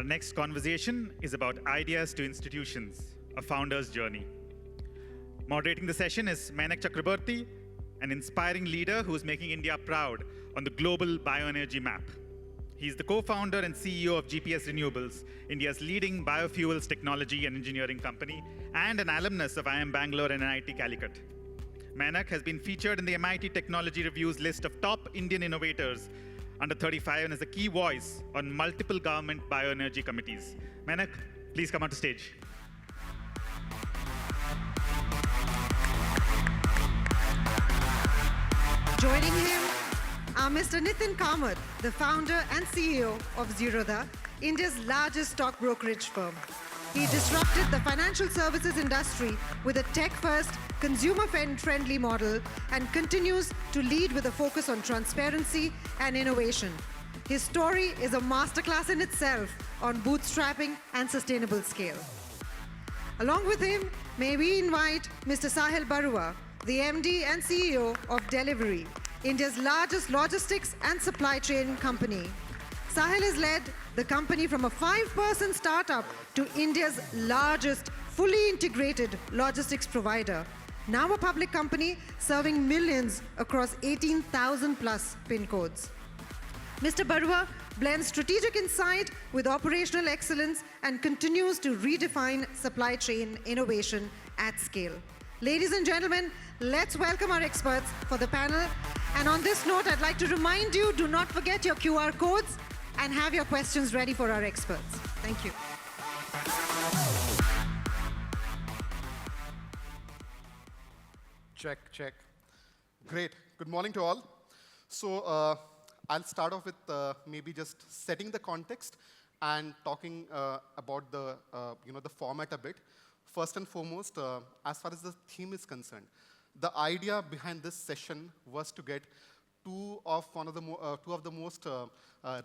next conversation is about ideas to institutions, a founder's journey. Moderating the session is Mainak Chakraborty, an inspiring leader who is making India proud on the global bioenergy map. He's the co-founder and CEO of GPS Renewables, India's leading biofuels technology and engineering company, and an alumnus of IIM Bangalore and NIT Calicut. Mainak has been featured in the MIT Technology Review's list of top Indian innovators under 35 and is a key voice on multiple government bioenergy committees. Mainak, please come onto stage. Joining him are Mr. Nithin Kamath, the founder and CEO of Zerodha, India's largest stock brokerage firm. He disrupted the financial services industry with a tech-first, consumer-friendly model and continues to lead with a focus on transparency and innovation. His story is a masterclass in itself on bootstrapping and sustainable scale. Along with him, may we invite Mr. Sahil Barua, the MD and CEO of Delhivery, India's largest logistics and supply chain company. Sahil has led the company from a 5-person startup to India's largest fully integrated logistics provider, now a public company serving millions across 18,000 plus PIN codes. Mr. Barua blends strategic insight with operational excellence and continues to redefine supply chain innovation at scale. Ladies and gentlemen, let's welcome our experts for the panel. And on this note, I'd like to remind you, do not forget your QR codes and have your questions ready for our experts. Thank you. Check, check. Great. Good morning to all. So I'll start off with maybe just setting the context and talking about the format a bit. First and foremost, as far as the theme is concerned, the idea behind this session was to get two of the most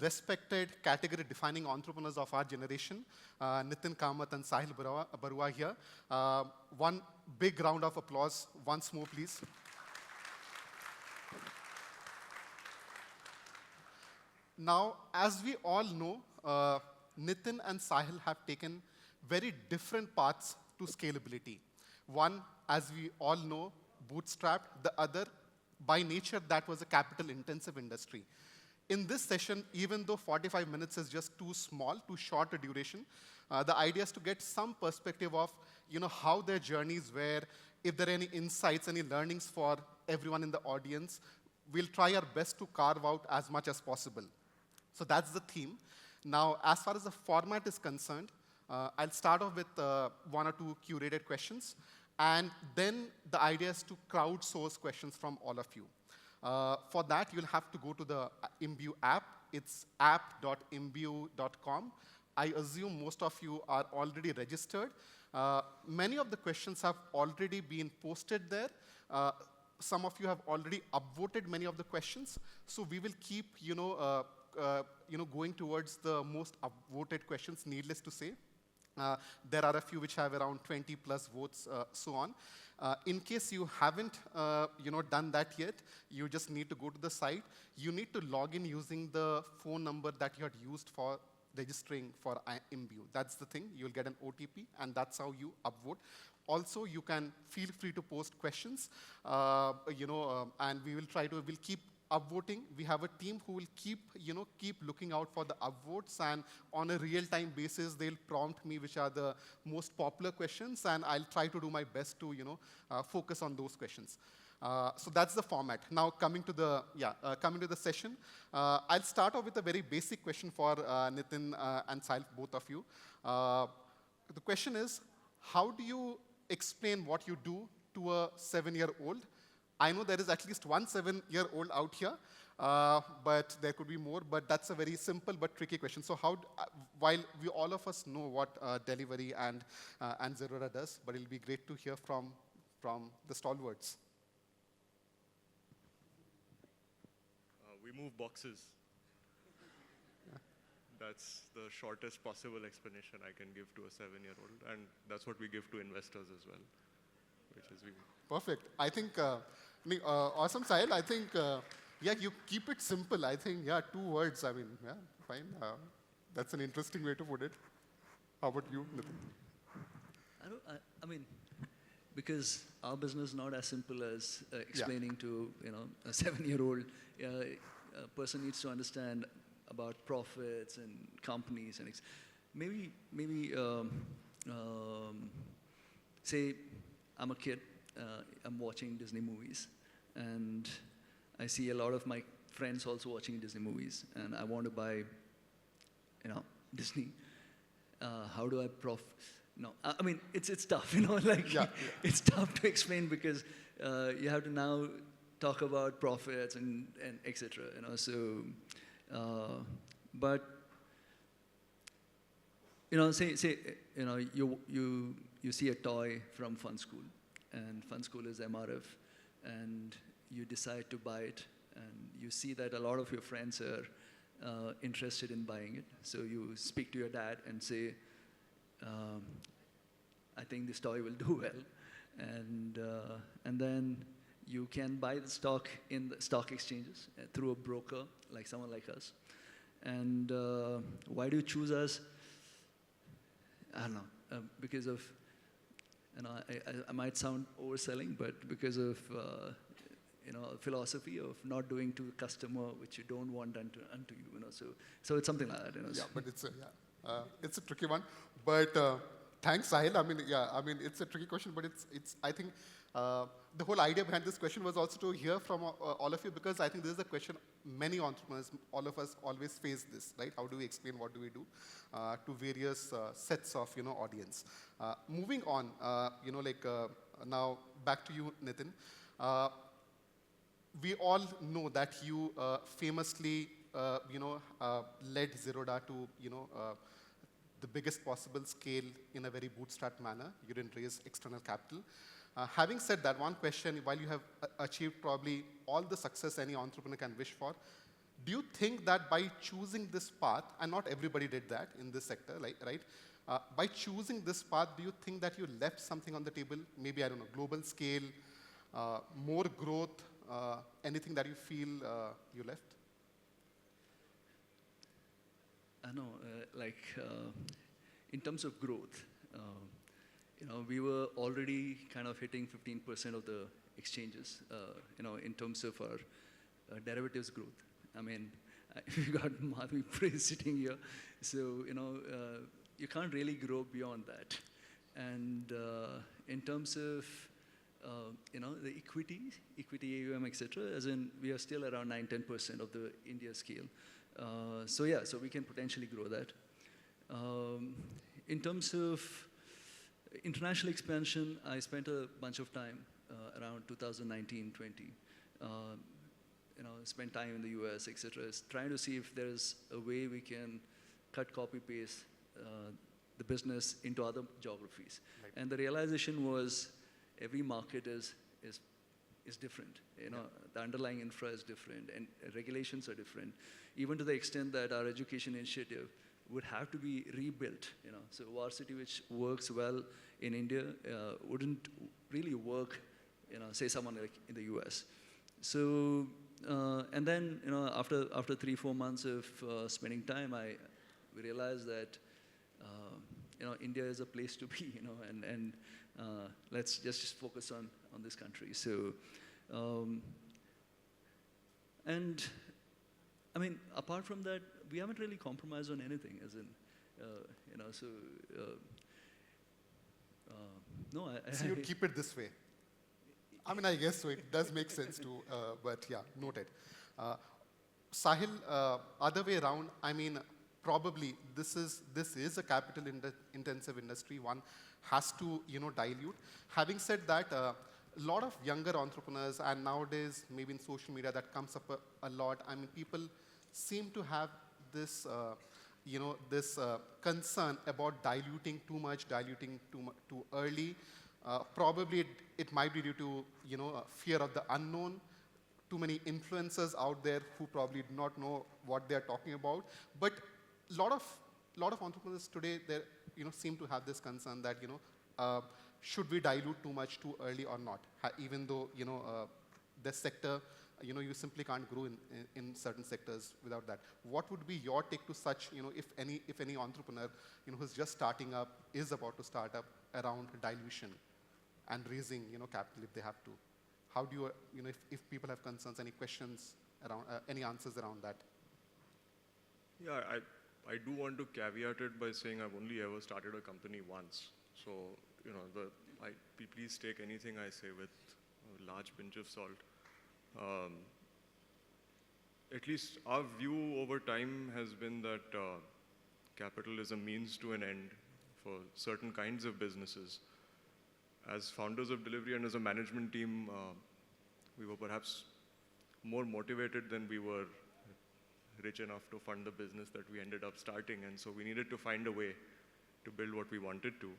respected category-defining entrepreneurs of our generation, Nithin Kamath and Sahil Barua here. One big round of applause once more, please. Now, as we all know, Nithin and Sahil have taken very different paths to scalability. One, as we all know, bootstrapped. The other, by nature, that was a capital-intensive industry. In this session, even though 45 minutes is just too small, too short a duration, the idea is to get some perspective of how their journeys were, if there are any insights, any learnings for everyone in the audience. We'll try our best to carve out as much as possible. So that's the theme. Now, as far as the format is concerned, I'll start off with one or two curated questions. And then the idea is to crowdsource questions from all of you. For that, you'll have to go to the Imbue app. It's app.imbue.com. I assume most of you are already registered. Many of the questions have already been posted there. Some of you have already upvoted many of the questions. So we will keep going towards the most upvoted questions, needless to say. There are a few which have around 20 plus votes, so on. In case you haven't done that yet, you just need to go to the site. You need to log in using the phone number that you had used for registering for Imbue. That's the thing. You'll get an OTP, and that's how you upvote. Also, you can feel free to post questions, and we'll keep upvoting. We have a team who will keep looking out for the upvotes, and on a real-time basis, they'll prompt me which are the most popular questions, and I'll try to do my best to focus on those questions. So that's the format. Now coming to the session, I'll start off with a very basic question for Nithin and Sahil, both of you. The question is, how do you explain what you do to a 7-year-old? I know there is at least one 7-year-old out here, but there could be more. But that's a very simple but tricky question. So while we all of us know what Delhivery and Zerodha does, but it'll be great to hear from the stalwarts. We move boxes. That's the shortest possible explanation I can give to a 7-year-old, and that's what we give to investors as well, which is we. Perfect. I think, awesome, Sahil. I think, you keep it simple. I think, 2 words. I mean, fine. That's an interesting way to put it. How about you, Nithin? I mean, because our business is not as simple as explaining to a 7-year-old. A person needs to understand about profits and companies and maybe say I'm a kid, I'm watching Disney movies, and I see a lot of my friends also watching Disney movies, and I want to buy Disney. How do I No, I mean, it's tough, it's tough to explain because you have to now talk about profits and et cetera, so, but, say, you see a toy from Fun School, and Fun School is MRF, and you decide to buy it, and you see that a lot of your friends are interested in buying it, so you speak to your dad and say, I think this toy will do well, and then you can buy the stock in the stock exchanges through a broker, like someone like us. And why do you choose us? I don't know, because of, I might sound overselling, but because of, philosophy of not doing to the customer which you don't want done unto you, so it's something like that, Yeah, but it's a tricky one. But thanks, Sahil. I mean, it's a tricky question, but it's. I think the whole idea behind this question was also to hear from all of you, because I think this is a question many entrepreneurs, all of us, always face this, right? How do we explain what do we do to various sets of audience? Moving on, now back to you, Nithin. We all know that you famously, led Zerodha to, the biggest possible scale in a very bootstrap manner. You didn't raise external capital. Having said that, one question, while you have achieved probably all the success any entrepreneur can wish for, do you think that by choosing this path, and not everybody did that in this sector, right? By choosing this path, do you think that you left something on the table? Maybe, I don't know, global scale, more growth, anything that you feel you left? I know, in terms of growth, we were already kind of hitting 15% of the exchanges, in terms of our derivatives growth. I mean, we got Madhvi sitting here, so, you can't really grow beyond that. And in terms of, the equity AUM, et cetera, as in we are still around 9-10% of the India scale. So we can potentially grow that. In terms of international expansion, I spent a bunch of time around 2019-20. Spent time in the US, et cetera, trying to see if there's a way we can cut, copy, paste the business into other geographies. Right. And the realization was every market is different. The underlying infra is different, and regulations are different, even to the extent that our education initiative would have to be rebuilt. So varsity, which works well in India, wouldn't really work, say someone like in the US. So and then after 3-4 months of spending time, we realized that India is a place to be, and let's just focus on this country. So, and I mean, apart from that, we haven't really compromised on anything, as in, so, no. So you'd keep it this way? I mean, I guess so. It does make sense to, but yeah, noted. Sahil, other way around, I mean, probably this is a capital-intensive industry. One has to, dilute. Having said that, a lot of younger entrepreneurs, and nowadays, maybe in social media, that comes up a lot. I mean, people seem to have this, this concern about diluting too much, diluting too early. Probably it might be due to, fear of the unknown. Too many influencers out there who probably do not know what they're talking about. But a lot of entrepreneurs today, they seem to have this concern that should we dilute too much too early or not? Even though the sector you simply can't grow in certain sectors without that. What would be your take to such, if any entrepreneur, who's just starting up, is about to start up around dilution and raising, capital if they have to? How do you, if people have concerns, any questions around, any answers around that? Yeah, I do want to caveat it by saying I've only ever started a company once. So, please take anything I say with a large pinch of salt. At least our view over time has been that capital is a means to an end for certain kinds of businesses. As founders of Delhivery and as a management team, we were perhaps more motivated than we were rich enough to fund the business that we ended up starting, and so we needed to find a way to build what we wanted to.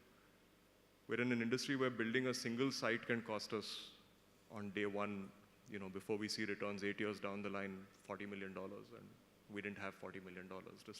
We're in an industry where building a single site can cost us on day one, before we see returns 8 years down the line, $40 million, and we didn't have $40 million to